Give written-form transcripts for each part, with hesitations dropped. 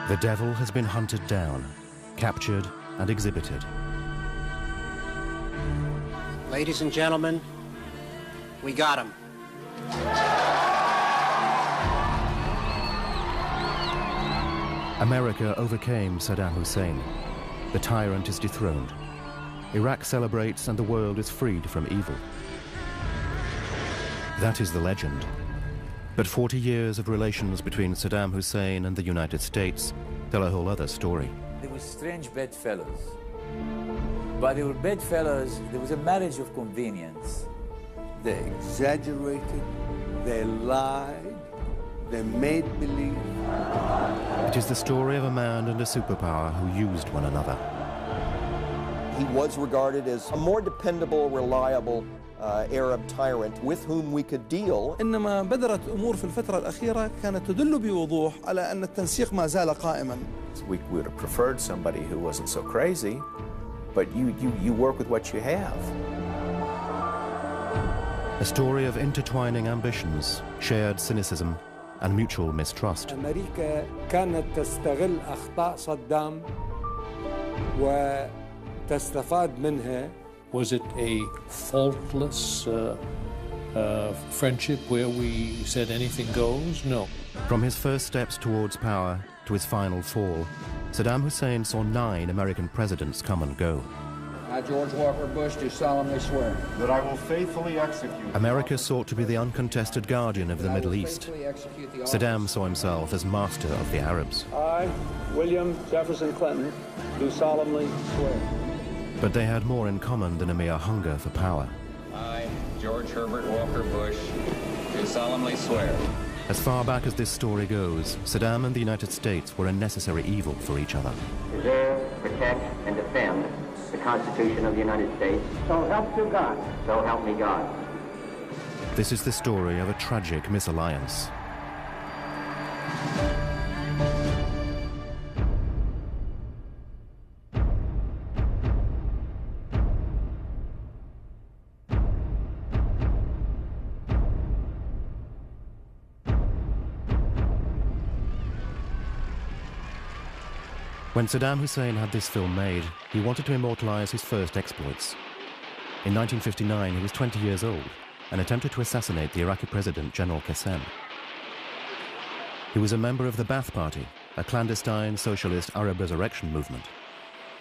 The devil has been hunted down, captured and exhibited. Ladies and gentlemen, we got him. America overcame Saddam Hussein. The tyrant is dethroned. Iraq celebrates and the world is freed from evil. That is the legend. But 40 years of relations between Saddam Hussein and the United States tell a whole other story. They were strange bedfellows. But they were bedfellows, there was a marriage of convenience. They exaggerated, they lied, they made believe. It is the story of a man and a superpower who used one another. He was regarded as a more dependable, reliable Arab tyrant with whom we could deal. إنما بدرت أمور في الفترة الأخيرة كانت تدل بوضوح على أن التنسيق ما زال قائما. We would have preferred somebody who wasn't so crazy, but you work with what you have. A story of intertwining ambitions, shared cynicism, and mutual mistrust. أمريكا كانت تستغل أخطاء صدام وتستفاد منها. Was it a faultless friendship where we said anything goes? No. From his first steps towards power to his final fall, Saddam Hussein saw 9 American presidents come and go. I, George Walker Bush, do solemnly swear that I will faithfully execute. America sought to be the uncontested guardian of the Middle East. Saddam saw himself as master of the Arabs. I, William Jefferson Clinton, do solemnly swear. But they had more in common than a mere hunger for power. I, George Herbert Walker Bush, do solemnly swear. As far back as this story goes, Saddam and the United States were a necessary evil for each other. Preserve, protect, and defend the Constitution of the United States. So help you God. So help me God. This is the story of a tragic misalliance. When Saddam Hussein had this film made, he wanted to immortalize his first exploits. In 1959, he was 20 years old and attempted to assassinate the Iraqi president, General Qasem. He was a member of the Ba'ath Party, a clandestine socialist Arab resurrection movement.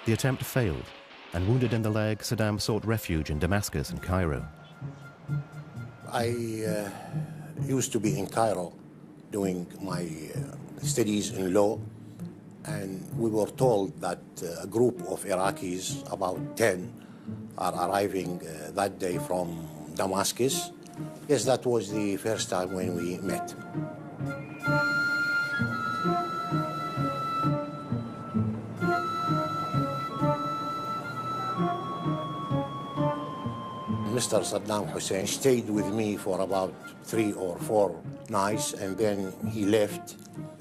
The attempt failed, and wounded in the leg, Saddam sought refuge in Damascus and Cairo. I used to be in Cairo doing my studies in law, and we were told that a group of Iraqis, about 10, are arriving that day from Damascus. Yes, that was the first time when we met. Mr. Saddam Hussein stayed with me for about 3 or 4 nights, and then he left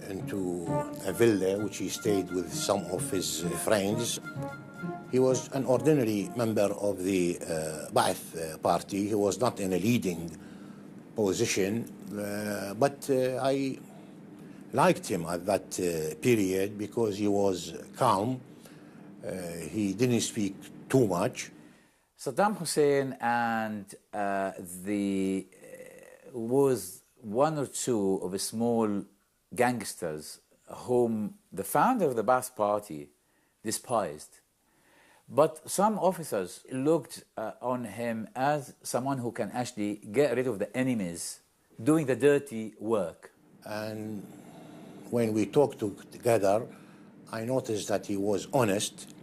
into a villa which he stayed with some of his friends. He was an ordinary member of the Ba'ath Party. He was not in a leading position, but I liked him at that period because he was calm. He didn't speak too much. Saddam Hussein and was 1 or 2 of a small gangsters whom the founder of the Ba'ath Party despised. But some officers looked on him as someone who can actually get rid of the enemies doing the dirty work. And when we talked together, I noticed that he was honest,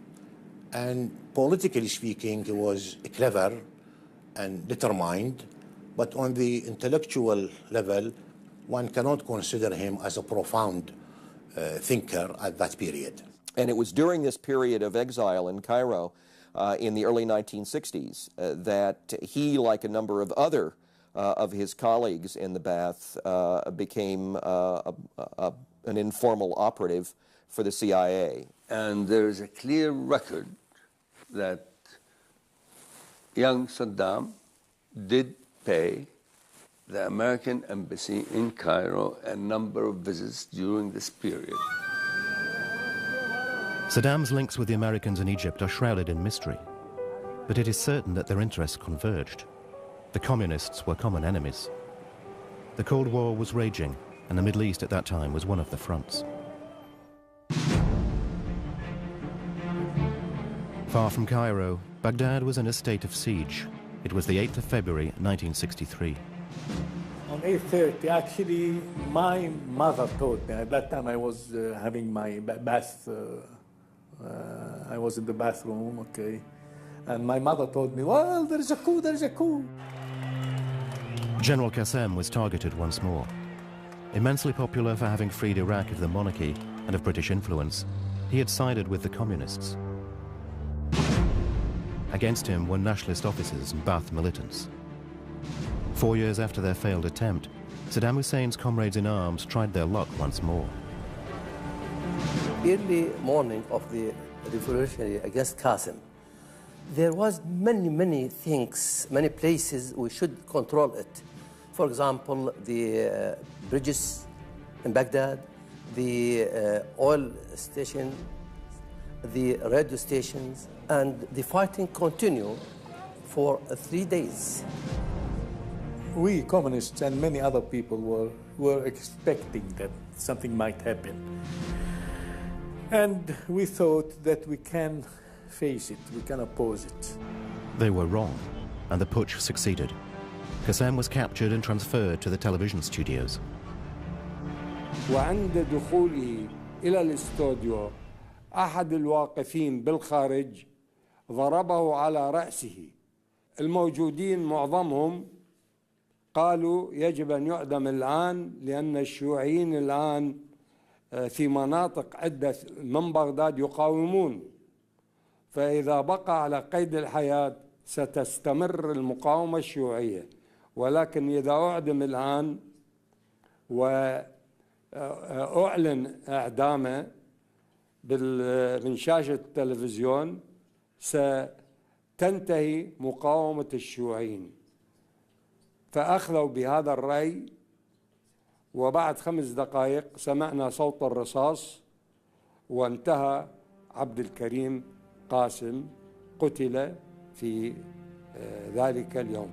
and politically speaking, he was clever and determined, but on the intellectual level, one cannot consider him as a profound thinker at that period. And it was during this period of exile in Cairo in the early 1960s that he, like a number of other of his colleagues in the Ba'ath, became an informal operative for the CIA. And there is a clear record that young Saddam did pay the American embassy in Cairo a number of visits during this period. Saddam's links with the Americans in Egypt are shrouded in mystery, but it is certain that their interests converged. The communists were common enemies. The Cold War was raging, and the Middle East at that time was one of the fronts. Far from Cairo, Baghdad was in a state of siege. It was the 8th of February, 1963. On 8:30, actually, my mother told me. At that time, I was having my bath. I was in the bathroom, okay. And my mother told me, well, there is a coup, there is a coup. General Qassem was targeted once more. Immensely popular for having freed Iraq of the monarchy and of British influence, he had sided with the communists. Against him were nationalist officers and Ba'ath militants. 4 years after their failed attempt, Saddam Hussein's comrades in arms tried their luck once more. Early morning of the revolution against Qassem, there was many things, many places we should control it. For example, the bridges in Baghdad, the oil station, the radio stations, and the fighting continued for 3 days. We communists and many other people were expecting that something might happen. And we thought that we can face it, we can oppose it. They were wrong, and the putsch succeeded. Qassem was captured and transferred to the television studios. وعند دخوله إلى الاستوديو أحد الواقفين بالخارج ضربه على رأسه. الموجودين معظمهم قالوا يجب أن يعدم الآن لأن الشيوعيين الآن في مناطق عدة من بغداد يقاومون، فإذا بقى على قيد الحياة ستستمر المقاومة الشيوعية، ولكن إذا أعدم الآن وأعلن إعدامه من شاشة التلفزيون ستنتهي مقاومة الشيوعيين. فأخذوا بهذا الرأي، وبعد 5 دقائق سمعنا صوت الرصاص وانتهى عبد الكريم قاسم قتل في ذلك اليوم.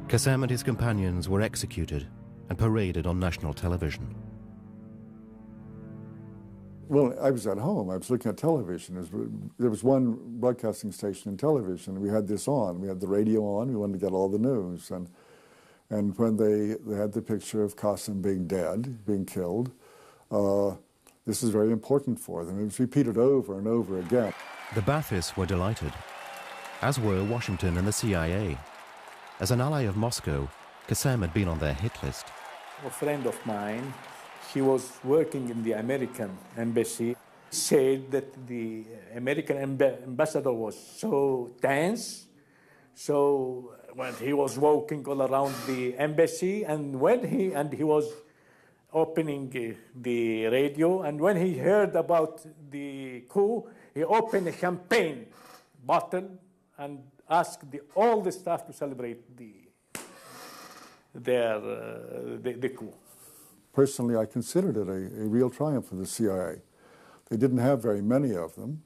Qassem and his companions were executed and paraded on national television. Well, I was at home. I was looking at television. There was one broadcasting station in television. We had this on. We had the radio on. We wanted to get all the news. And when they had the picture of Qassem being dead, being killed, this is very important for them. It was repeated over and over again. The Ba'athists were delighted, as were Washington and the CIA. As an ally of Moscow, Qassem had been on their hit list. A friend of mine, he was working in the American embassy, said that the American ambassador was so tense, so when he was walking all around the embassy, and when he was opening the radio, and when he heard about the coup, he opened a champagne bottle and asked all the staff to celebrate the coup. Personally, I considered it a real triumph for the CIA. They didn't have very many of them,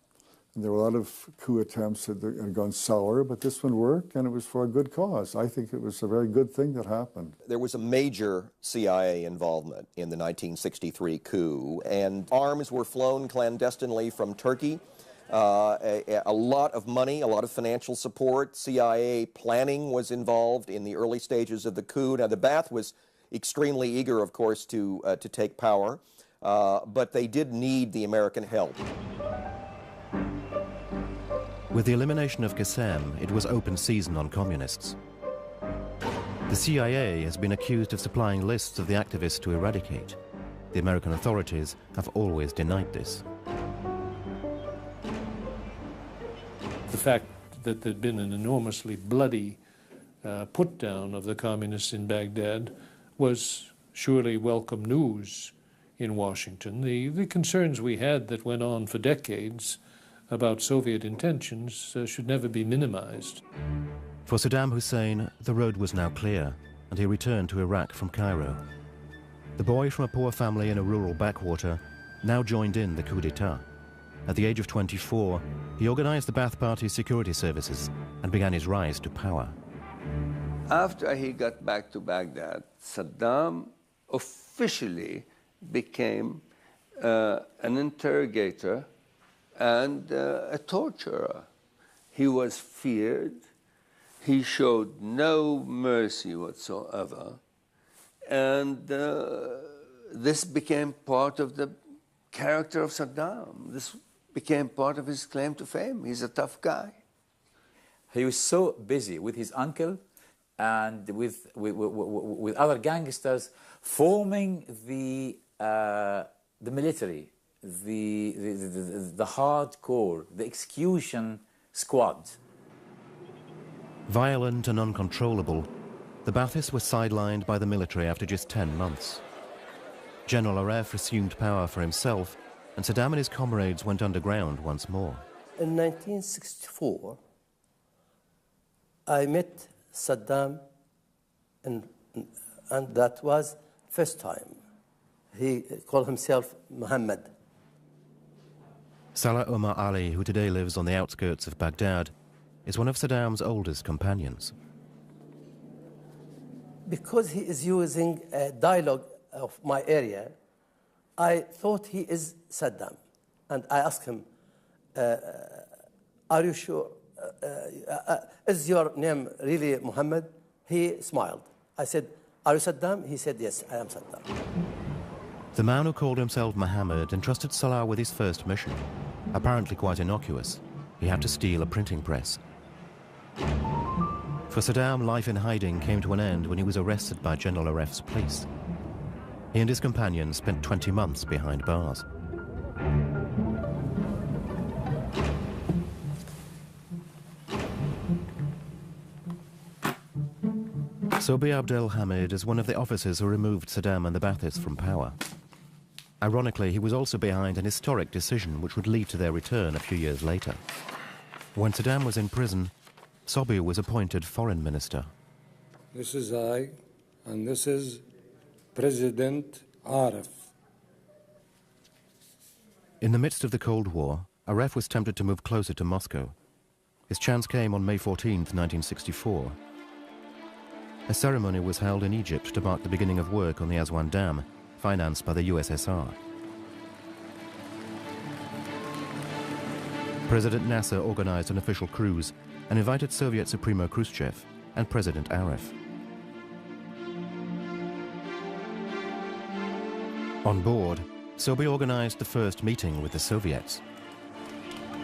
and there were a lot of coup attempts that had gone sour, but this one worked, and it was for a good cause. I think it was a very good thing that happened. There was a major CIA involvement in the 1963 coup, and arms were flown clandestinely from Turkey. A lot of money, a lot of financial support. CIA planning was involved in the early stages of the coup. Now, the Ba'ath was extremely eager, of course, to take power, but they did need the American help. With the elimination of Qassem, it was open season on communists. The CIA has been accused of supplying lists of the activists to eradicate. The American authorities have always denied this. The fact that there'd been an enormously bloody put-down of the communists in Baghdad was surely welcome news in Washington. The concerns we had that went on for decades about Soviet intentions should never be minimized. For Saddam Hussein, the road was now clear, and he returned to Iraq from Cairo. The boy from a poor family in a rural backwater now joined in the coup d'etat. At the age of 24, he organized the Ba'ath Party's security services and began his rise to power. After he got back to Baghdad, Saddam officially became an interrogator and a torturer. He was feared. He showed no mercy whatsoever. And this became part of the character of Saddam. This became part of his claim to fame. He's a tough guy. He was so busy with his uncle and with other gangsters forming the military, the hardcore, the execution squad. Violent and uncontrollable, the Ba'athists were sidelined by the military after just 10 months. General Aref assumed power for himself, and Saddam and his comrades went underground once more. In 1964, I met Saddam, and that was first time. He called himself Muhammad. Salah Omar Ali, who today lives on the outskirts of Baghdad, is one of Saddam's oldest companions. Because he is using a dialogue of my area, I thought he is Saddam. And I asked him, are you sure? Is your name really Muhammad? He smiled. I said, are you Saddam? He said, yes, I am Saddam. The man who called himself Muhammad entrusted Salah with his first mission, apparently quite innocuous. He had to steal a printing press. For Saddam, life in hiding came to an end when he was arrested by General Aref's police. He and his companions spent 20 months behind bars. Sobi Abdel Hamid is one of the officers who removed Saddam and the Ba'athists from power. Ironically, he was also behind an historic decision which would lead to their return a few years later. When Saddam was in prison, Sobi was appointed foreign minister. This is I, and this is President Aref. In the midst of the Cold War, Aref was tempted to move closer to Moscow. His chance came on May 14, 1964. A ceremony was held in Egypt to mark the beginning of work on the Aswan Dam, financed by the USSR. President Nasser organized an official cruise and invited Soviet Supremo Khrushchev and President Aref. On board, Sobi organized the first meeting with the Soviets.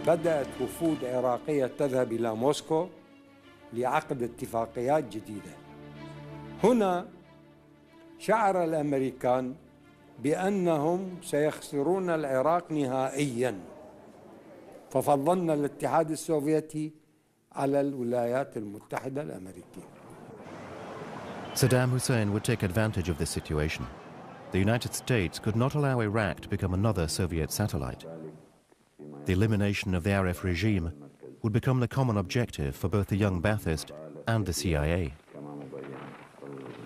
بدأت وفود عراقية تذهب إلى موسكو لعقد اتفاقيات جديدة. هنا شعر الأمريكان بأنهم سيخسرون العراق نهائياً، ففضلنا الاتحاد السوفيتي على الولايات المتحدة الأمريكية. Saddam Hussein would take advantage of this situation. The United States could not allow Iraq to become another Soviet satellite. The elimination of the Aref regime would become the common objective for both the young Ba'athist and the CIA.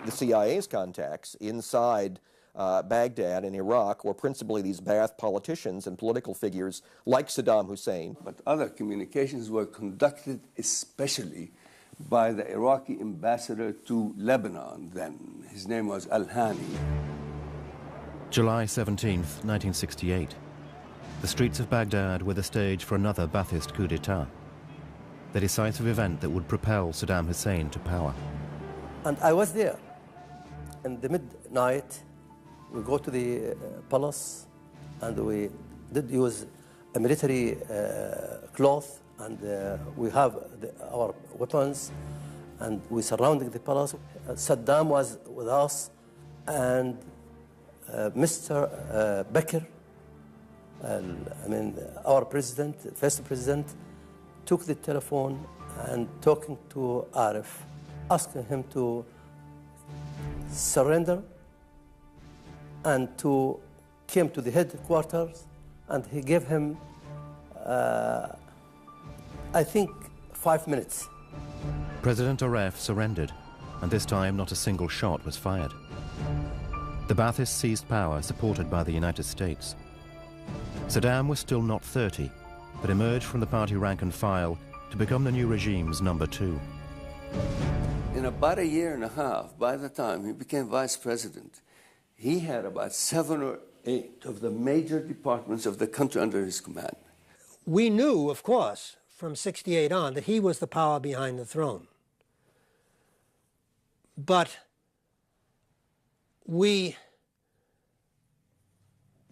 The CIA's contacts inside Baghdad and Iraq were principally these Ba'ath politicians and political figures like Saddam Hussein. But other communications were conducted especially by the Iraqi ambassador to Lebanon then. His name was Al-Hani. July 17, 1968. The streets of Baghdad were the stage for another Ba'athist coup d'etat, the decisive event that would propel Saddam Hussein to power. And I was there. In the midnight, we go to the palace, and we did use a military cloth, and we have our weapons, and we surrounded the palace. Saddam was with us, and Mr. Bakr, our president, first president, took the telephone and talking to Aref, asking him to surrender and to came to the headquarters, and he gave him, I think, 5 minutes. President Aref surrendered, and this time not a single shot was fired. The Ba'athists seized power, supported by the United States. Saddam was still not 30, but emerged from the party rank and file to become the new regime's number 2. In about a year and a half, by the time he became vice president, he had about 7 or 8 of the major departments of the country under his command. We knew, of course, from 68 on, that he was the power behind the throne. But we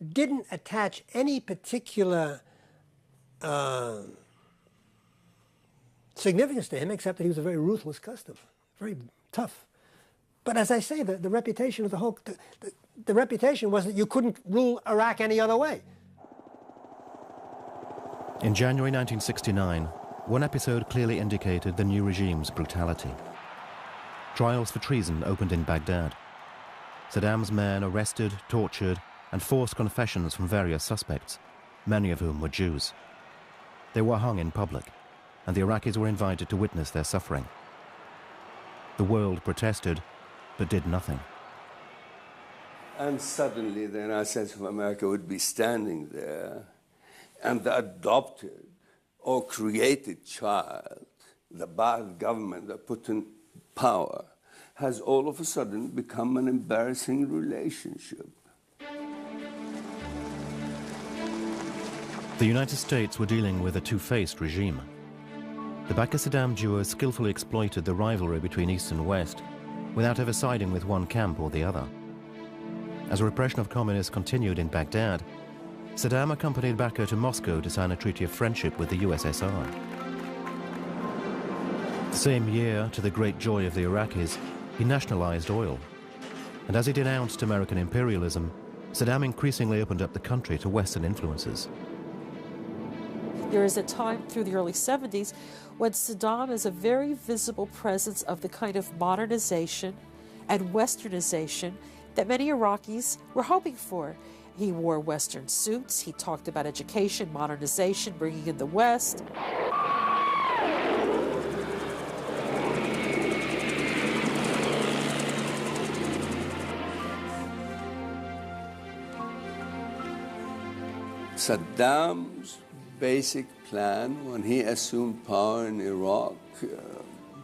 didn't attach any particular significance to him, except that he was a very ruthless customer, very tough. But as I say, the reputation of the reputation was that you couldn't rule Iraq any other way. In January 1969, one episode clearly indicated the new regime's brutality. Trials for treason opened in Baghdad. Saddam's men arrested, tortured, and forced confessions from various suspects, many of whom were Jews. They were hung in public, and the Iraqis were invited to witness their suffering. The world protested, but did nothing. And suddenly the United States of America would be standing there, and the adopted or created child, the bad government that put in power, has all of a sudden become an embarrassing relationship. The United States were dealing with a two-faced regime. The Bakr-Saddam duo skillfully exploited the rivalry between East and West without ever siding with one camp or the other. As repression of communists continued in Baghdad, Saddam accompanied Bakr to Moscow to sign a treaty of friendship with the USSR. The same year, to the great joy of the Iraqis, he nationalized oil. And as he denounced American imperialism, Saddam increasingly opened up the country to Western influences. There is a time through the early 70s when Saddam is a very visible presence of the kind of modernization and westernization that many Iraqis were hoping for. He wore Western suits, he talked about education, modernization, bringing in the West. Saddam's basic plan when he assumed power in Iraq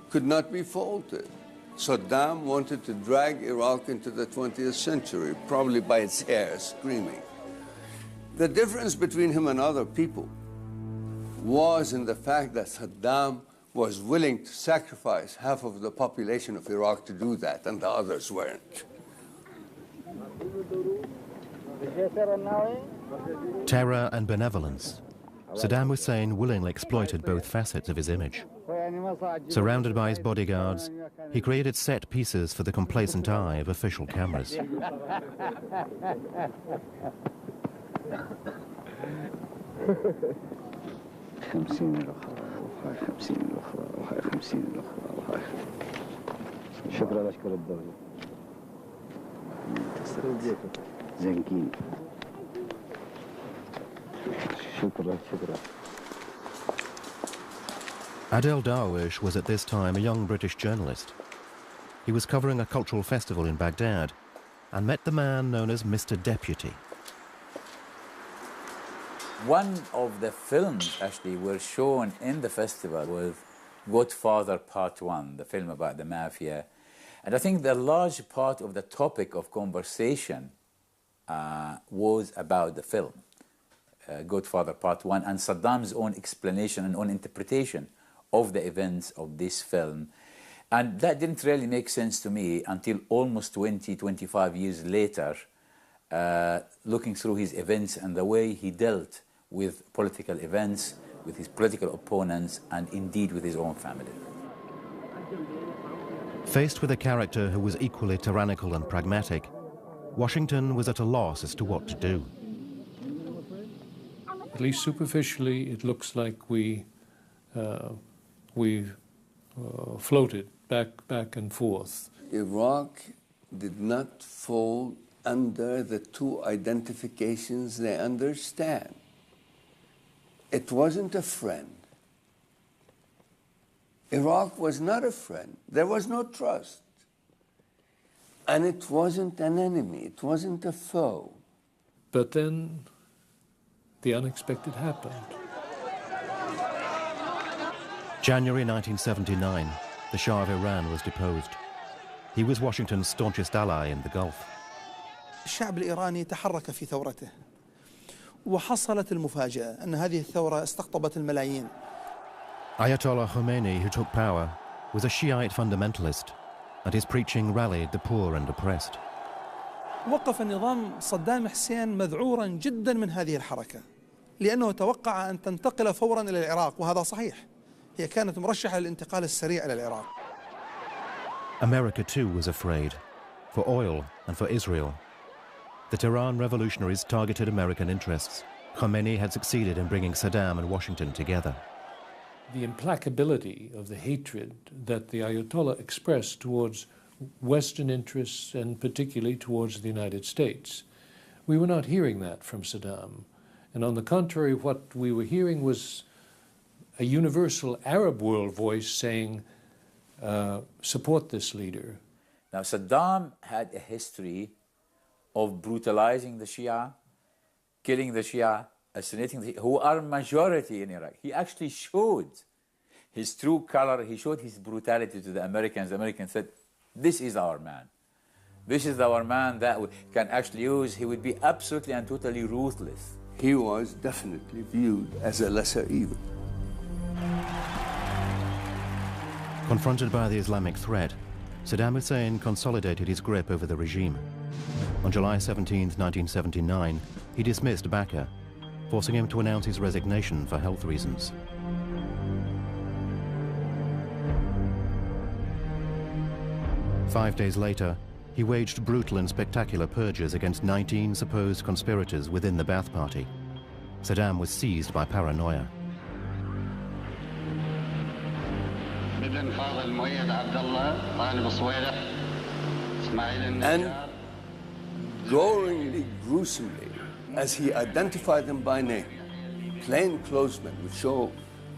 could not be faulted. Saddam wanted to drag Iraq into the 20th century, probably by its hair, screaming. The difference between him and other people was in the fact that Saddam was willing to sacrifice half of the population of Iraq to do that, and the others weren't. Terror and benevolence. Saddam Hussein willingly exploited both facets of his image. Surrounded by his bodyguards, he created set pieces for the complacent eye of official cameras. Adel Darwish was at this time a young British journalist. He was covering a cultural festival in Baghdad and met the man known as Mr. Deputy. One of the films actually were shown in the festival was Godfather Part 1, the film about the mafia. And I think the large part of the topic of conversation was about the film, Godfather Part 1, and Saddam's own explanation and own interpretation of the events of this film. And that didn't really make sense to me until almost 20, 25 years later, looking through his events and the way he dealt with political events, with his political opponents, and indeed with his own family. Faced with a character who was equally tyrannical and pragmatic, Washington was at a loss as to what to do. At least superficially, it looks like we floated back and forth. Iraq did not fall under the two identifications they understand. It wasn't a friend. Iraq was not a friend. There was no trust. And it wasn't an enemy. It wasn't a foe. But then the unexpected happened. January 1979, the Shah of Iran was deposed. He was Washington's staunchest ally in the Gulf. الشعب الإيراني تحرك في ثورته وحصلت المفاجأة أن هذه الثورة استقطبت الملايين. Ayatollah Khomeini, who took power, was a Shiite fundamentalist, and his preaching rallied the poor and oppressed. وقف النظام صدام حسين مذعورا جدا من هذه الحركة لأنه توقع أن تنتقل فورا إلى العراق، وهذا صحيح. هي كانت مرشحة للانتقال السريع إلى العراق. America too was afraid, for oil and for Israel. The Tehran revolutionaries targeted American interests. Khomeini had succeeded in bringing Saddam and Washington together. The implacability of the hatred that the Ayatollah expressed towards Western interests and particularly towards the United States. We were not hearing that from Saddam. And on the contrary, what we were hearing was a universal Arab world voice saying, support this leader. Now, Saddam had a history of brutalizing the Shia, killing the Shia, assassinating the Shia, who are majority in Iraq. He actually showed his true color. He showed his brutality to the Americans. The Americans said, this is our man. This is our man that we can actually use. He would be absolutely and totally ruthless. He was definitely viewed as a lesser evil. Confronted by the Islamic threat, Saddam Hussein consolidated his grip over the regime. On July 17, 1979, he dismissed Baqir, forcing him to announce his resignation for health reasons. Five days later, he waged brutal and spectacular purges against 19 supposed conspirators within the Ba'ath Party. Saddam was seized by paranoia. And goringly, gruesomely, as he identified them by name, plainclothesmen would show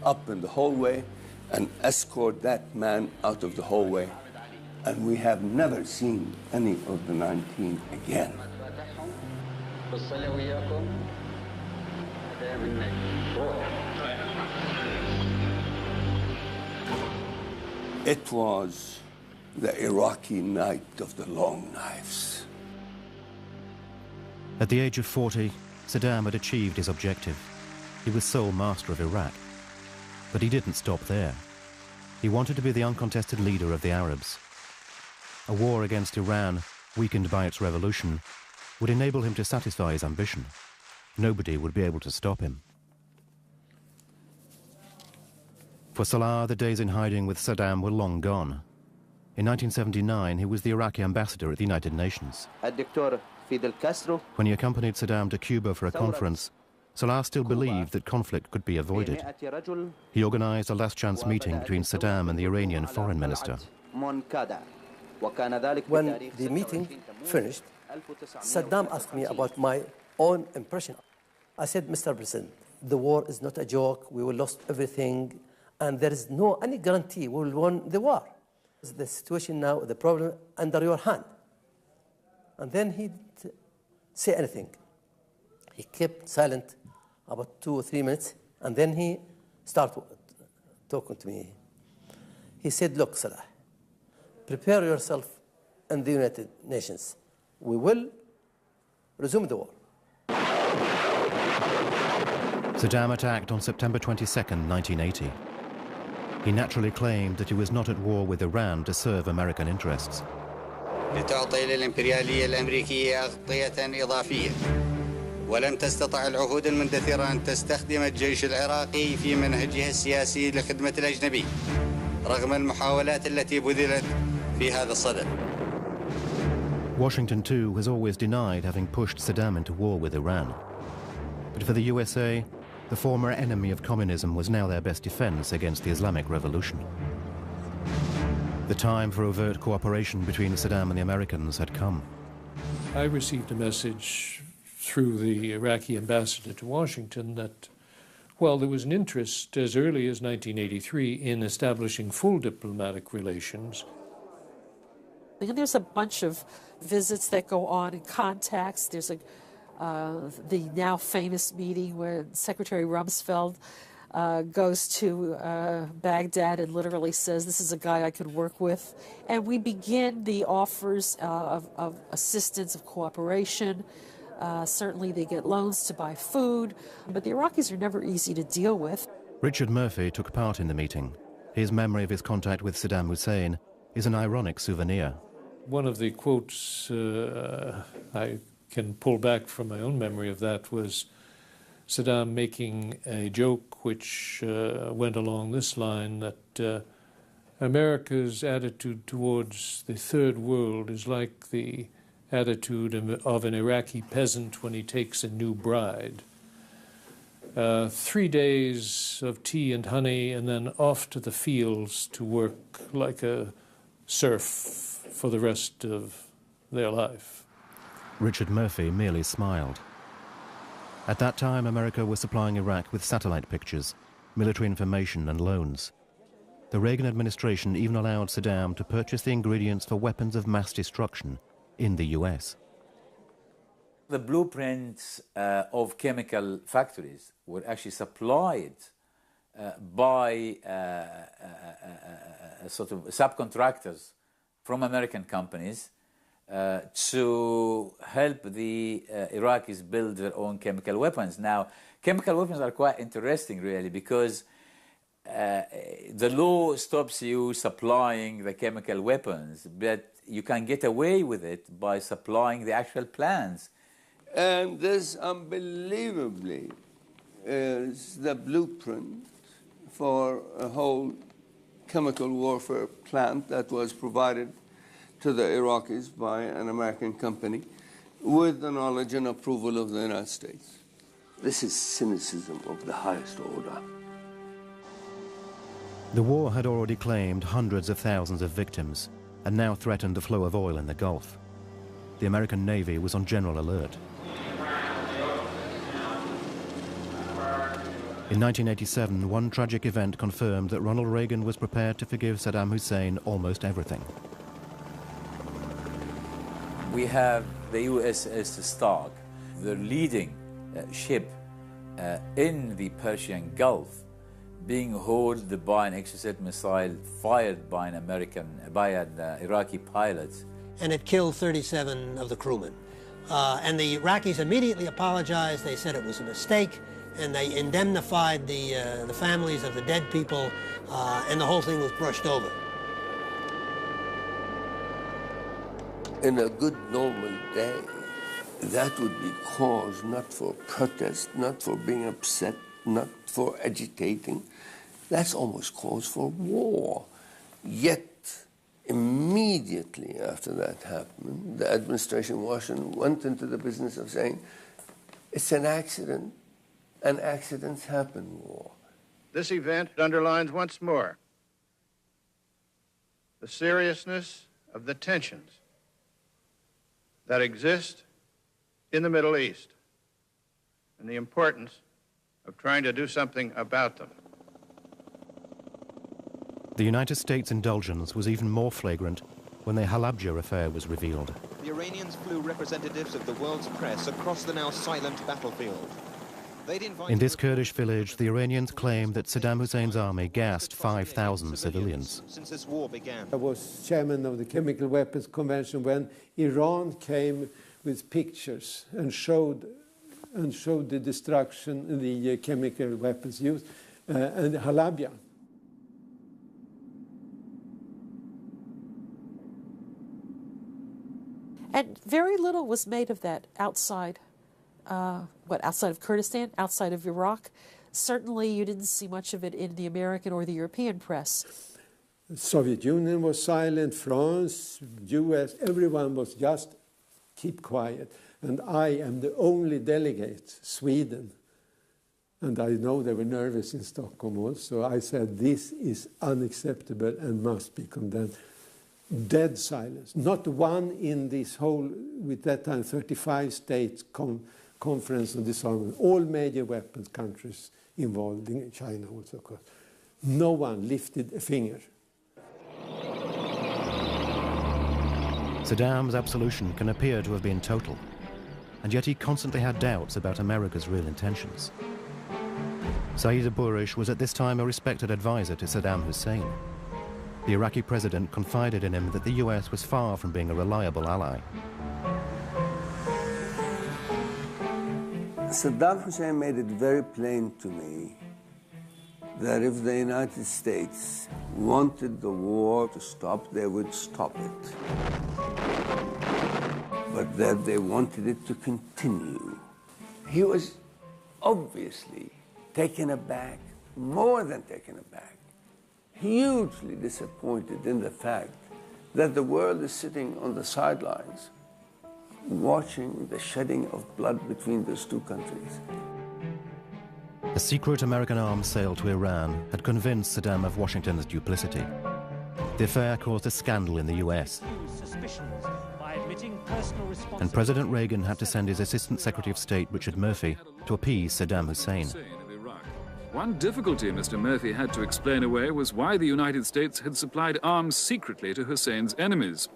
up in the hallway and escort that man out of the hallway. And we have never seen any of the 19 again. It was the Iraqi night of the long knives. At the age of 40, Saddam had achieved his objective. He was sole master of Iraq. But he didn't stop there. He wanted to be the uncontested leader of the Arabs. A war against Iran, weakened by its revolution, would enable him to satisfy his ambition. Nobody would be able to stop him. For Salah, the days in hiding with Saddam were long gone. In 1979, he was the Iraqi ambassador at the United Nations. When he accompanied Saddam to Cuba for a conference, Salah still believed that conflict could be avoided. He organized a last-chance meeting between Saddam and the Iranian foreign minister. When the meeting finished, Saddam asked me about my own impression. I said, Mr. President, the war is not a joke. We will lose everything, and there is no any guarantee we will win the war. The situation now, the problem under your hand. And then he didn't say anything. He kept silent about 2 or 3 minutes, and then he started talking to me. He said, look, Salah, prepare yourself in the United Nations. We will resume the war. Saddam attacked on September 22, 1980. He naturally claimed that he was not at war with Iran to serve American interests. لتعطي للإمبريالية الأمريكية أغطية إضافية ولم تستطع العهود المندثرة أن تستخدم الجيش العراقي في منهجها السياسي لخدمة الأجنبي رغم المحاولات التي بذلت في هذا الصدد. Washington, too, has always denied having pushed Saddam into war with Iran. But for the USA, the former enemy of communism was now their best defense against the Islamic Revolution. The time for overt cooperation between Saddam and the Americans had come. I received a message through the Iraqi ambassador to Washington that, while there was an interest as early as 1983 in establishing full diplomatic relations, there's a bunch of visits that go on and contacts. There's the now famous meeting where Secretary Rumsfeld goes to Baghdad and literally says, this is a guy I could work with. And we begin the offers of assistance, of cooperation. Certainly they get loans to buy food, but the Iraqis are never easy to deal with. Richard Murphy took part in the meeting. His memory of his contact with Saddam Hussein is an ironic souvenir. One of the quotes I can pull back from my own memory of that was Saddam making a joke which went along this line, that America's attitude towards the third world is like the attitude of an Iraqi peasant when he takes a new bride. 3 days of tea and honey and then off to the fields to work like a serf for the rest of their life. Richard Murphy merely smiled. At that time, America was supplying Iraq with satellite pictures, military information and loans. The Reagan administration even allowed Saddam to purchase the ingredients for weapons of mass destruction in the US. The blueprints of chemical factories were actually supplied by sort of subcontractors from American companies to help the Iraqis build their own chemical weapons. Now, chemical weapons are quite interesting, really, because the law stops you supplying the chemical weapons, but you can get away with it by supplying the actual plans. And this, unbelievably, is the blueprint for a whole chemical warfare plant that was provided to the Iraqis by an American company with the knowledge and approval of the United States. This is cynicism of the highest order. The war had already claimed hundreds of thousands of victims and now threatened the flow of oil in the Gulf. The American Navy was on general alert. In 1987, one tragic event confirmed that Ronald Reagan was prepared to forgive Saddam Hussein almost everything. We have the USS Stark, the leading ship in the Persian Gulf, being hauled by an Exocet missile fired by an Iraqi pilot. And it killed 37 of the crewmen. And the Iraqis immediately apologized. They said it was a mistake, and they indemnified the families of the dead people, and the whole thing was brushed over. In a good normal day, that would be cause not for protest, not for being upset, not for agitating. That's almost cause for war. Yet, immediately after that happened, the administration Washington went into the business of saying, it's an accident, and accidents happen in war. This event underlines once more the seriousness of the tensions that exist in the Middle East and the importance of trying to do something about them. The United States indulgence was even more flagrant when the Halabja affair was revealed. The Iranians flew representatives of the world's press across the now silent battlefield. In this Kurdish village, the Iranians claimed that Saddam Hussein's army gassed 5,000 civilians. Since this war began. I was chairman of the Chemical Weapons Convention when Iran came with pictures and showed the destruction in the chemical weapons used, and Halabja. And very little was made of that outside. Outside of Kurdistan, outside of Iraq? Certainly you didn't see much of it in the American or the European press. The Soviet Union was silent, France, US, everyone was just keep quiet. And I am the only delegate, Sweden. And I know they were nervous in Stockholm also. I said, this is unacceptable and must be condemned. Dead silence. Not one in this whole, with that time, 35 states conference on disarmament. All major weapons countries involved, in China also, of course. No one lifted a finger. Saddam's absolution can appear to have been total. and yet he constantly had doubts about America's real intentions. Saeed Aburish was at this time a respected advisor to Saddam Hussein. The Iraqi president confided in him that the US was far from being a reliable ally. Saddam Hussein made it very plain to me that if the United States wanted the war to stop, they would stop it. But that they wanted it to continue. He was obviously taken aback, more than taken aback, hugely disappointed in the fact that the world is sitting on the sidelines watching the shedding of blood between those two countries. A secret American arms sale to Iran had convinced Saddam of Washington's duplicity. The affair caused a scandal in the US. And President Reagan had to send his Assistant Secretary of State, Richard Murphy, to appease Saddam Hussein. One difficulty Mr. Murphy had to explain away was why the United States had supplied arms secretly to Hussein's enemies.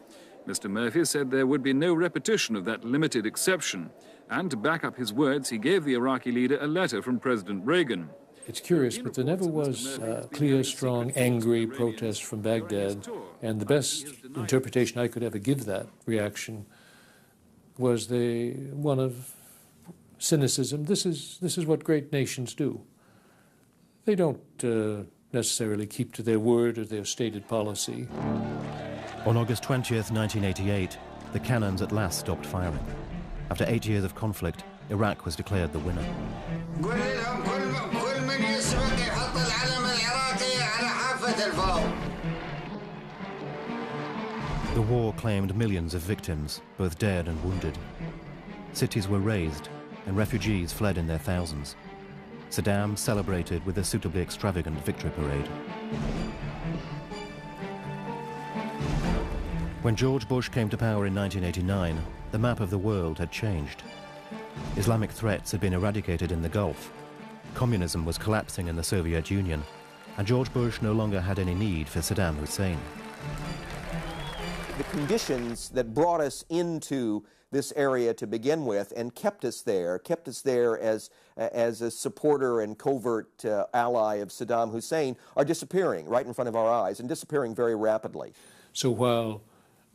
Mr. Murphy said there would be no repetition of that limited exception, and to back up his words, he gave the Iraqi leader a letter from President Reagan. It's curious, but there never was clear, strong, angry protest from Baghdad, and the best interpretation I could ever give that reaction was one of cynicism. This is what great nations do. They don't necessarily keep to their word or their stated policy. On August 20th, 1988, the cannons at last stopped firing. After 8 years of conflict, Iraq was declared the winner. The war claimed millions of victims, both dead and wounded. Cities were razed, and refugees fled in their thousands. Saddam celebrated with a suitably extravagant victory parade. When George Bush came to power in 1989, the map of the world had changed. Islamic threats had been eradicated in the Gulf. Communism was collapsing in the Soviet Union, and George Bush no longer had any need for Saddam Hussein. The conditions that brought us into this area to begin with and kept us there as a supporter and covert ally of Saddam Hussein are disappearing right in front of our eyes, and disappearing very rapidly. So while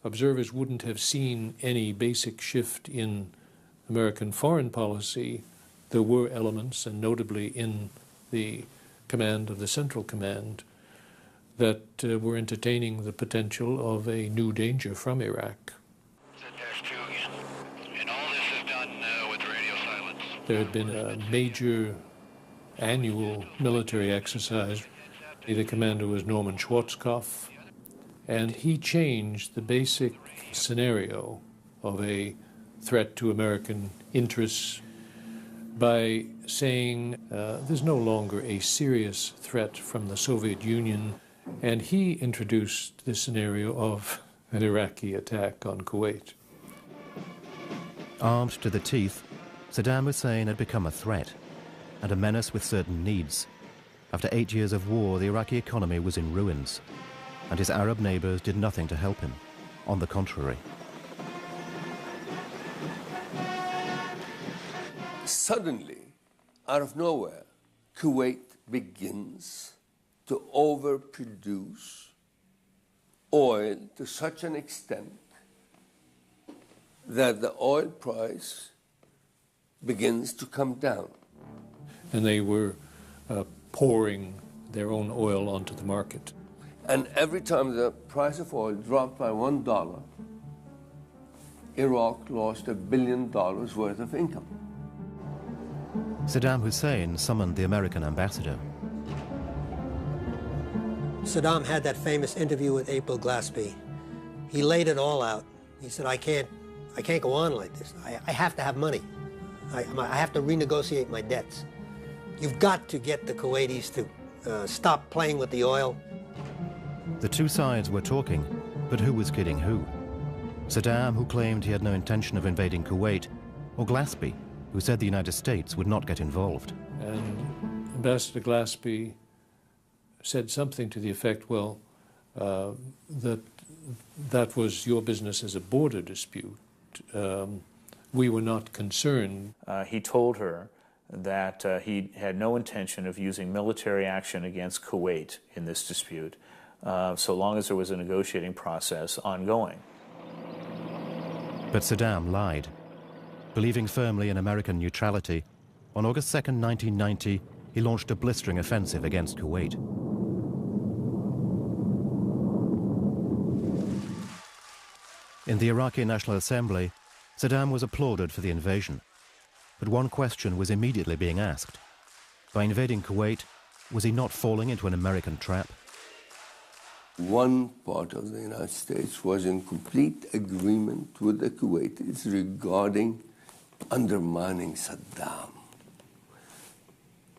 observers wouldn't have seen any basic shift in American foreign policy, there were elements, and notably in the command of the Central Command, that were entertaining the potential of a new danger from Iraq. There had been a major annual military exercise. The commander was Norman Schwarzkopf, and he changed the basic scenario of a threat to American interests by saying there's no longer a serious threat from the Soviet Union, and he introduced the scenario of an Iraqi attack on Kuwait. Armed to the teeth, Saddam Hussein had become a threat and a menace with certain needs. After 8 years of war, the Iraqi economy was in ruins, and his Arab neighbors did nothing to help him. On the contrary. Suddenly, out of nowhere, Kuwait begins to overproduce oil to such an extent that the oil price begins to come down. And they were pouring their own oil onto the market. And every time the price of oil dropped by $1, Iraq lost $1 billion worth of income. Saddam Hussein summoned the American ambassador. Saddam had that famous interview with April Glaspie. He laid it all out. He said, I can't go on like this. I have to have money. I have to renegotiate my debts. You've got to get the Kuwaitis to stop playing with the oil. The two sides were talking, but who was kidding who? Saddam, who claimed he had no intention of invading Kuwait, or Glaspie, who said the United States would not get involved. And Ambassador Glaspie said something to the effect, well, that was your business as a border dispute. we were not concerned. He told her that he had no intention of using military action against Kuwait in this dispute, so long as there was a negotiating process ongoing. But Saddam lied. Believing firmly in American neutrality, on August 2nd, 1990, he launched a blistering offensive against Kuwait. In the Iraqi National Assembly, Saddam was applauded for the invasion. But one question was immediately being asked. By invading Kuwait, was he not falling into an American trap? One part of the United States was in complete agreement with the Kuwaitis regarding undermining Saddam.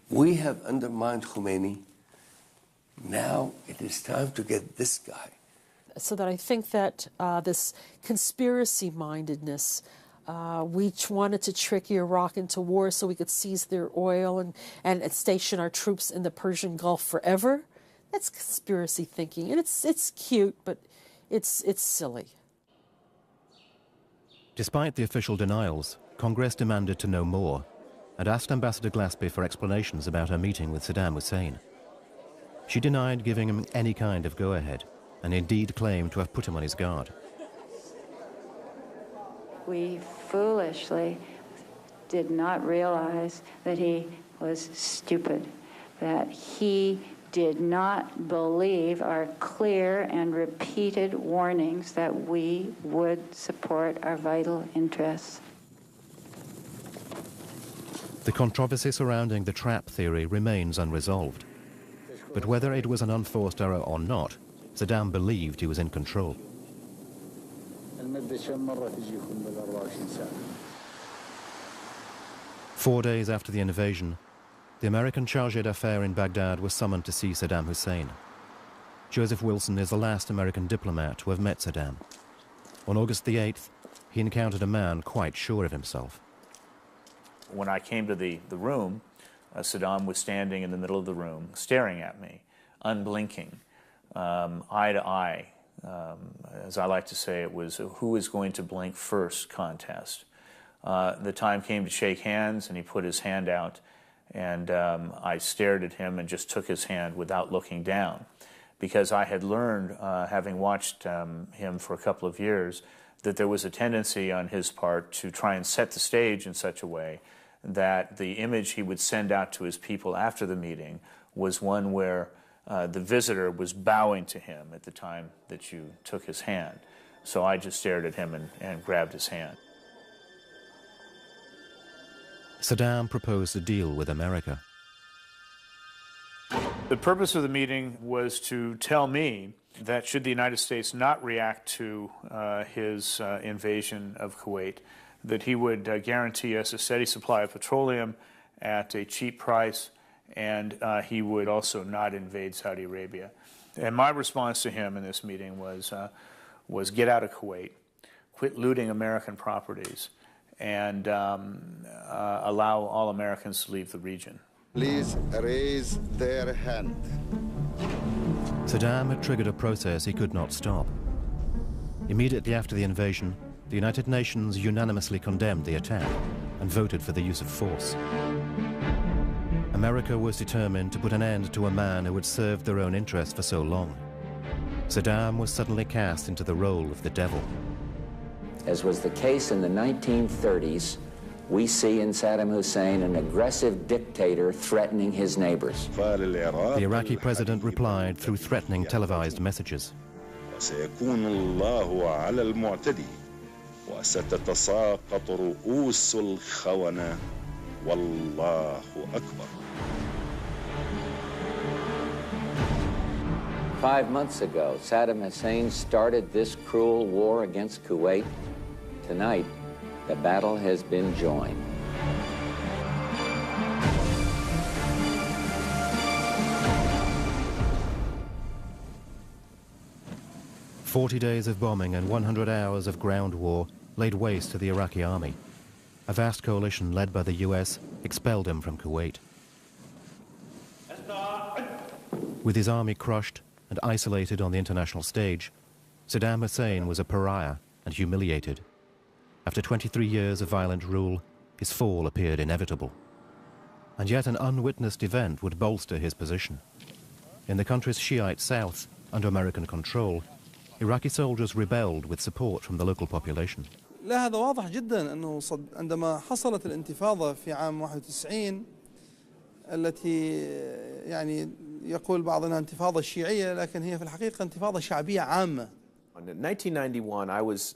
We have undermined Khomeini. Now it is time to get this guy. So that I think that this conspiracy-mindedness, we wanted to trick Iraq into war so we could seize their oil and station our troops in the Persian Gulf forever. That's conspiracy thinking, and it's cute, but it's silly. Despite the official denials, Congress demanded to know more and asked Ambassador Glaspie for explanations about her meeting with Saddam Hussein. She denied giving him any kind of go-ahead and indeed claimed to have put him on his guard. We foolishly did not realize that he was stupid, that he did not believe our clear and repeated warnings that we would support our vital interests. The controversy surrounding the trap theory remains unresolved. But whether it was an unforced error or not, Saddam believed he was in control. 4 days after the invasion, the American chargé d'affaires in Baghdad was summoned to see Saddam Hussein. Joseph Wilson is the last American diplomat to have met Saddam. On August the 8th, he encountered a man quite sure of himself. When I came to the room, Saddam was standing in the middle of the room, staring at me, unblinking, eye to eye. As I like to say, it was a who is going to blink first contest. The time came to shake hands, and he put his hand out, and I stared at him and just took his hand without looking down, because I had learned, having watched him for a couple of years, that there was a tendency on his part to try and set the stage in such a way that the image he would send out to his people after the meeting was one where the visitor was bowing to him at the time that you took his hand. So I just stared at him and grabbed his hand. Saddam proposed a deal with America. The purpose of the meeting was to tell me that should the United States not react to his invasion of Kuwait, that he would guarantee us a steady supply of petroleum at a cheap price, and he would also not invade Saudi Arabia. And my response to him in this meeting was get out of Kuwait, quit looting American properties, and allow all Americans to leave the region. Please raise their hand. Saddam had triggered a process he could not stop. Immediately after the invasion, the United Nations unanimously condemned the attack and voted for the use of force. America was determined to put an end to a man who had served their own interests for so long. Saddam was suddenly cast into the role of the devil. As was the case in the 1930s, we see in Saddam Hussein an aggressive dictator threatening his neighbors. The Iraqi president replied through threatening televised messages. وسيكون الله على المعتدي وستتساقط رؤوس الخونة والله أكبر. 5 months ago, Saddam Hussein started this cruel war against Kuwait. Tonight, the battle has been joined. "40 days of bombing and 100 hours of ground war laid waste to the Iraqi army. A vast coalition led by the US expelled him from Kuwait. With his army crushed and isolated on the international stage, Saddam Hussein was a pariah and humiliated. After 23 years of violent rule, his fall appeared inevitable. And yet an unwitnessed event would bolster his position. In the country's Shiite south, under American control, Iraqi soldiers rebelled with support from the local population. لا هذا واضح جدا أنه عندما حصلت الانتفاضة في عام 91 التي يعني يقول بعض أنها انتفاضة شيعية لكن هي في الحقيقة انتفاضة شعبية عامة. In 1991, I was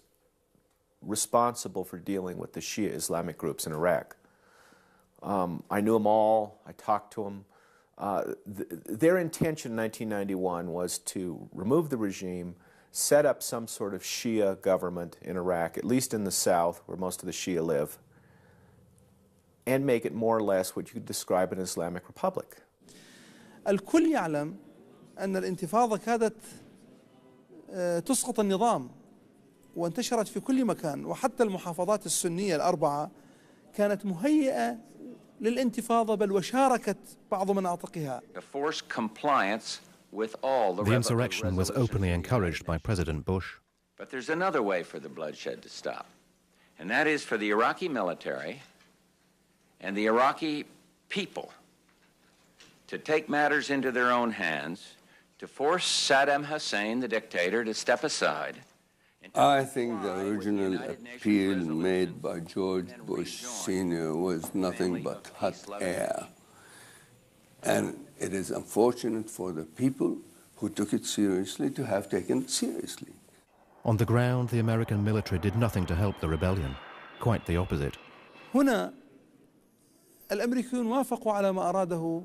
responsible for dealing with the Shia Islamic groups in Iraq. I knew them all, I talked to them. Their intention in 1991 was to remove the regime, set up some sort of Shia government in Iraq, at least in the south where most of the Shia live, and make it more or less what you could describe an Islamic republic. الكل يعلم أن الانتفاضة كادت تسقط النظام وانتشرت في كل مكان وحتى المحافظات السنية الأربعة كانت مهيئة للانتفاضة بل وشاركت بعض مناطقها. The insurrection was openly encouraged by President Bush. But there's another way for the bloodshed to stop, and that is for the Iraqi military and the Iraqi people to take matters into their own hands, to force Saddam Hussein, the dictator, to step aside. I think the original appeal made by George Bush Sr. was nothing but hot air. And it is unfortunate for the people who took it seriously to have taken it seriously. On the ground, the American military did nothing to help the rebellion. Quite the opposite. هنا الأمريكيون وافقوا على ما أراده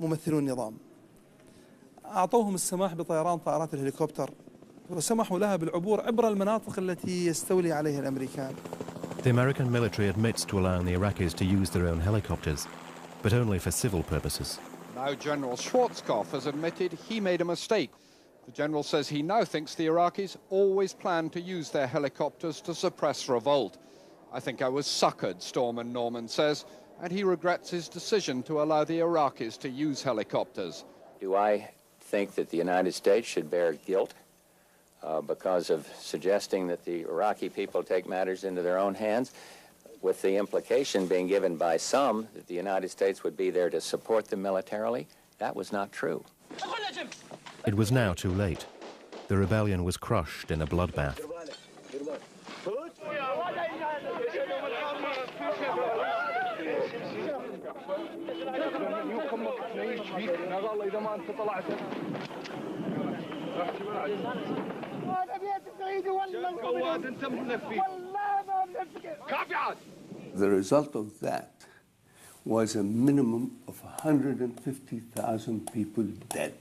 ممثلو النظام. أعطوهم السماح بطيران طائرات الهليكوبتر وسمحوا لها بالعبور عبر المناطق التي يستولي عليها الأمريكان. The American military admits to allowing the Iraqis to use their own helicopters, but only for civil purposes. Now General Schwarzkopf has admitted he made a mistake. The general says he now thinks the Iraqis always planned to use their helicopters to suppress revolt. I think I was suckered, Storman Norman says, and he regrets his decision to allow the Iraqis to use helicopters. Do I think that the United States should bear guilt because of suggesting that the Iraqi people take matters into their own hands, with the implication being given by some that the United States would be there to support them militarily? That was not true. It was now too late. The rebellion was crushed in a bloodbath. The result of that was a minimum of 150,000 people dead.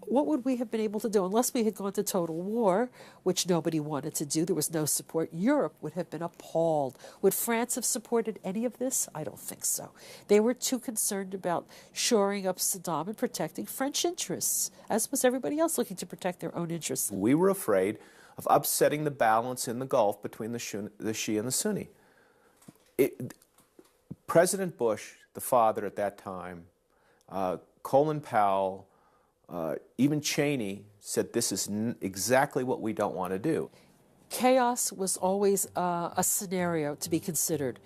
What would we have been able to do unless we had gone to total war, which nobody wanted to do? There was no support. Europe would have been appalled. Would France have supported any of this? I don't think so. They were too concerned about shoring up Saddam and protecting French interests, as was everybody else looking to protect their own interests. We were afraid of upsetting the balance in the Gulf between the Shia and the Sunni. President Bush, the father at that time, Colin Powell, even Cheney said this is exactly what we don't want to do. Chaos was always a scenario to be considered.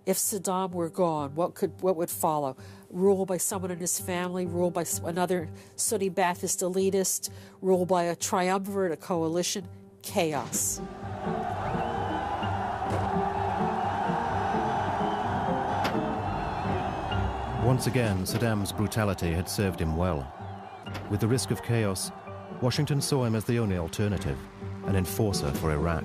If Saddam were gone, what would follow? Rule by someone in his family, rule by another Sunni Ba'athist elitist, rule by a triumvirate, a coalition, chaos. Once again, Saddam's brutality had served him well. With the risk of chaos, Washington saw him as the only alternative, an enforcer for Iraq.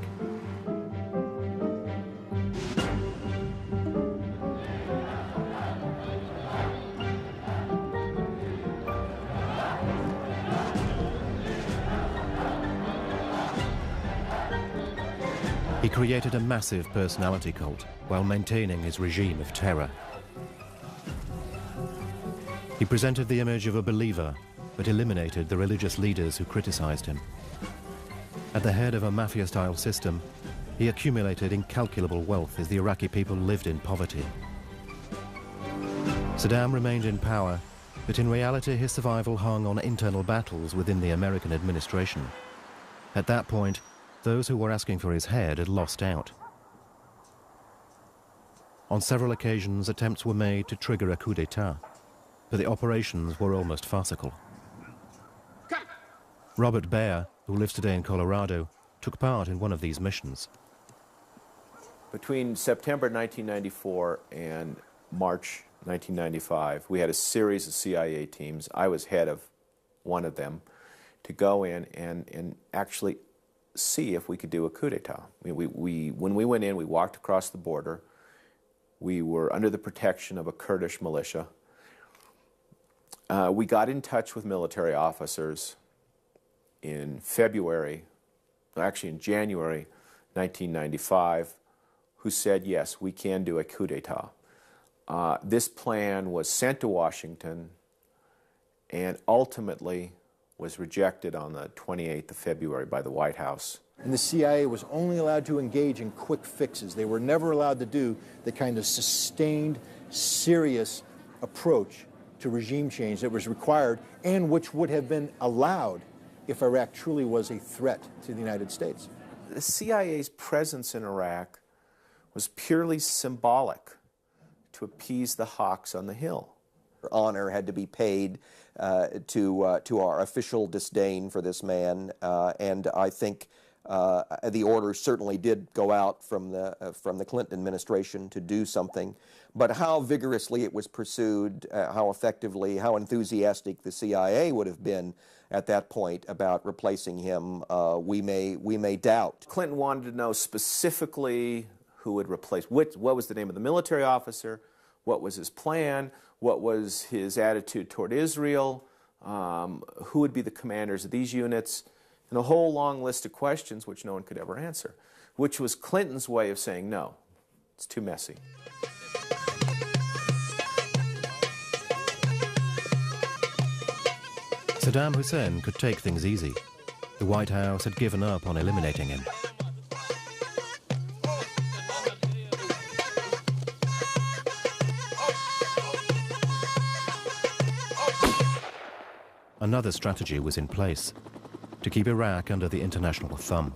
He created a massive personality cult while maintaining his regime of terror. He presented the image of a believer, but eliminated the religious leaders who criticized him. At the head of a mafia-style system, he accumulated incalculable wealth as the Iraqi people lived in poverty. Saddam remained in power, but in reality his survival hung on internal battles within the American administration. At that point, those who were asking for his head had lost out. On several occasions, attempts were made to trigger a coup d'etat, but the operations were almost farcical. Robert Baer, who lives today in Colorado, took part in one of these missions. Between September 1994 and March 1995, we had a series of CIA teams. I was head of one of them, to go in and actually see if we could do a coup d'etat. When we went in, we walked across the border. We were under the protection of a Kurdish militia. We got in touch with military officers in January 1995, who said, yes, we can do a coup d'etat. This plan was sent to Washington and ultimately was rejected on the 28th of February by the White House. And the CIA was only allowed to engage in quick fixes. They were never allowed to do the kind of sustained, serious approach to regime change that was required and which would have been allowed if Iraq truly was a threat to the United States. The CIA's presence in Iraq was purely symbolic to appease the hawks on the Hill. Honor had to be paid to our official disdain for this man, and I think the order certainly did go out from the Clinton administration to do something. But how vigorously it was pursued, how effectively, how enthusiastic the CIA would have been at that point about replacing him, we may doubt. Clinton wanted to know specifically who would replace, what was the name of the military officer, what was his plan, what was his attitude toward Israel, who would be the commanders of these units, and a whole long list of questions which no one could ever answer, which was Clinton's way of saying, no, it's too messy. Saddam Hussein could take things easy. The White House had given up on eliminating him. Another strategy was in place, to keep Iraq under the international thumb.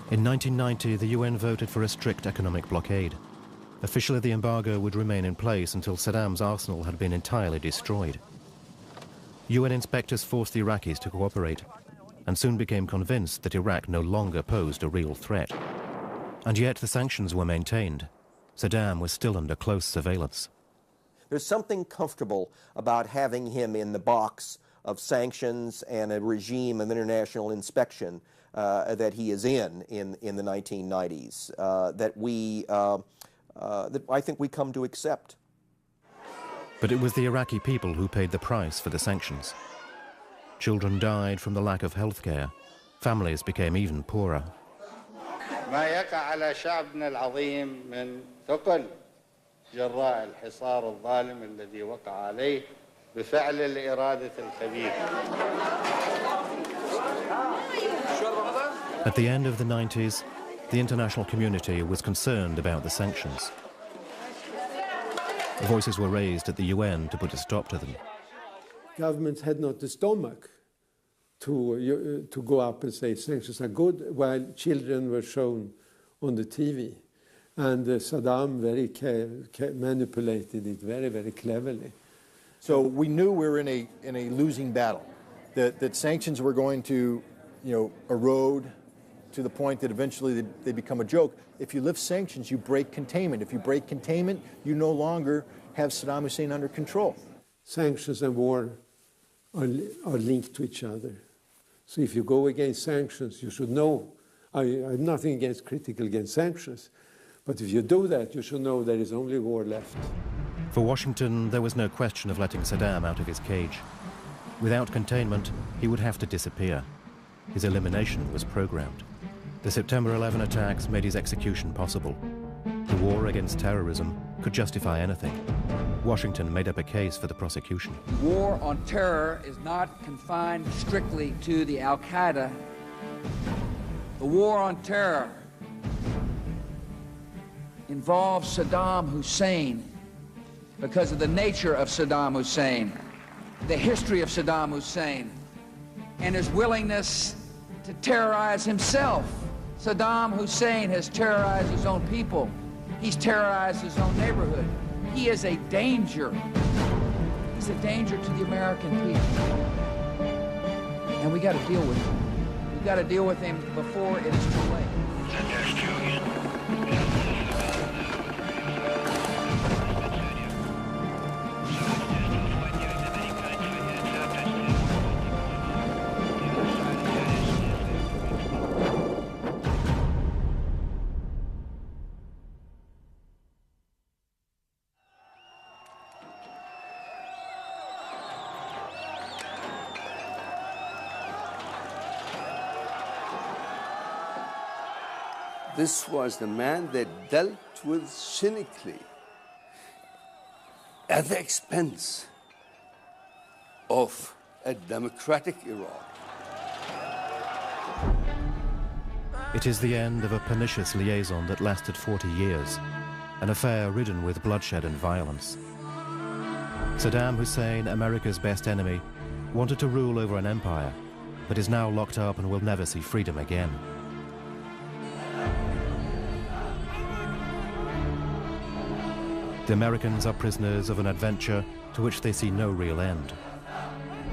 In 1990, the UN voted for a strict economic blockade. Officially, the embargo would remain in place until Saddam's arsenal had been entirely destroyed. UN inspectors forced the Iraqis to cooperate and soon became convinced that Iraq no longer posed a real threat. And yet the sanctions were maintained. Saddam was still under close surveillance. There's something comfortable about having him in the box of sanctions and a regime of international inspection that he is in the 1990s that I think we come to accept. But it was the Iraqi people who paid the price for the sanctions. Children died from the lack of health care. Families became even poorer. ما يقع على شعبنا العظيم من ثقل جراء الحصار الظالم الذي وقع عليه بفعل الإرادة الخبيثة. At the end of the 90s, the international community was concerned about the sanctions. Voices were raised at the UN to put a stop to them. Governments had not the stomach to go up and say sanctions are good, while children were shown on the TV. And Saddam manipulated it very, very cleverly. So we knew we were in a losing battle, that sanctions were going to, erode to the point that eventually they become a joke. If you lift sanctions, you break containment. If you break containment, you no longer have Saddam Hussein under control. Sanctions and war are linked to each other. So if you go against sanctions, you should know. I have nothing critical against sanctions, but if you do that, you should know there is only war left. For Washington, there was no question of letting Saddam out of his cage. Without containment, he would have to disappear. His elimination was programmed. The September 11 attacks made his execution possible. The war against terrorism could justify anything. Washington made up a case for the prosecution. War on terror is not confined strictly to the Al-Qaeda. The war on terror involves Saddam Hussein because of the nature of Saddam Hussein, the history of Saddam Hussein, and his willingness to terrorize himself. Saddam Hussein has terrorized his own people. He's terrorized his own neighborhood. He is a danger. He's a danger to the American people. And we got to deal with him. We got to deal with him before it is too late. This was the man that dealt with cynically at the expense of a democratic Iraq. It is the end of a pernicious liaison that lasted 40 years, an affair ridden with bloodshed and violence. Saddam Hussein, America's best enemy, wanted to rule over an empire, but is now locked up and will never see freedom again. The Americans are prisoners of an adventure to which they see no real end.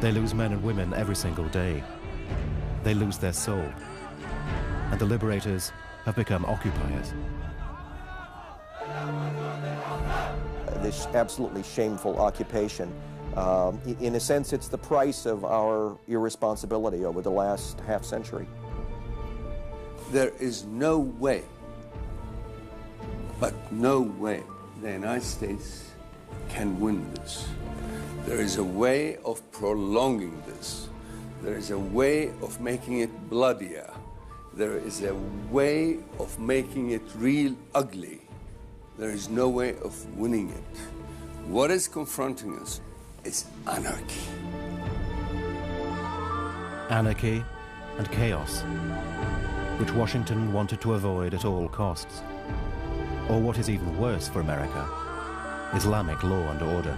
They lose men and women every single day. They lose their soul. And the liberators have become occupiers. This absolutely shameful occupation, in a sense, it's the price of our irresponsibility over the last half century. There is no way, but no way, the United States can win this. There is a way of prolonging this. There is a way of making it bloodier. There is a way of making it real ugly. There is no way of winning it. What is confronting us is anarchy. Anarchy and chaos, which Washington wanted to avoid at all costs. Or what is even worse for America, Islamic law and order.